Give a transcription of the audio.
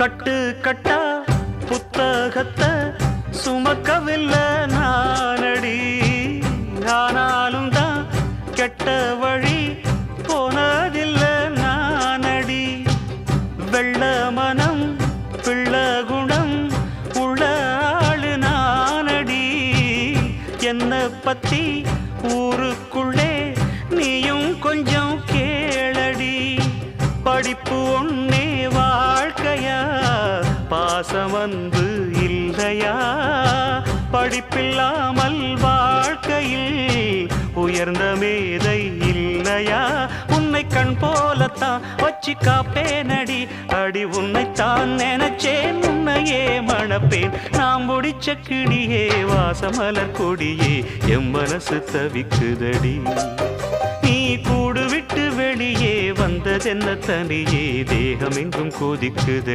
கட்டு கட்டா புத்தகத்தை சுமக்கவில்லை நானடி. ஆனாலும் தான் கெட்ட வழி போனதில்லை நானடி. வெள்ள மனம் பிள்ள குணம் உள்ள ஆளு நானடி. என்ன பத்தி ஊருக்குள்ளே நீயும் கொஞ்சம் கேளடி. படிப்பு ஒன்னே வாழ்க்கையா, பாசம் வந்து இல்லையா? படிப்பில்லாமல் வாழ்க்கையில் உயர்ந்த மேதை இல்லையா? உன்னை கண் போலத்தான் வச்சு காப்பேனடி. அடி உன்னைத்தான் நினைச்சேன், உன்னையே மணப்பேன். நாம் முடிச்ச கிளியே வாசமலர் கொடியே, எம் மனசு தவிக்குதடி. நீ கூடு விட்டு வெளியே வந்ததென்ன தனியே, தேகம் எங்கும் கொதிக்குது.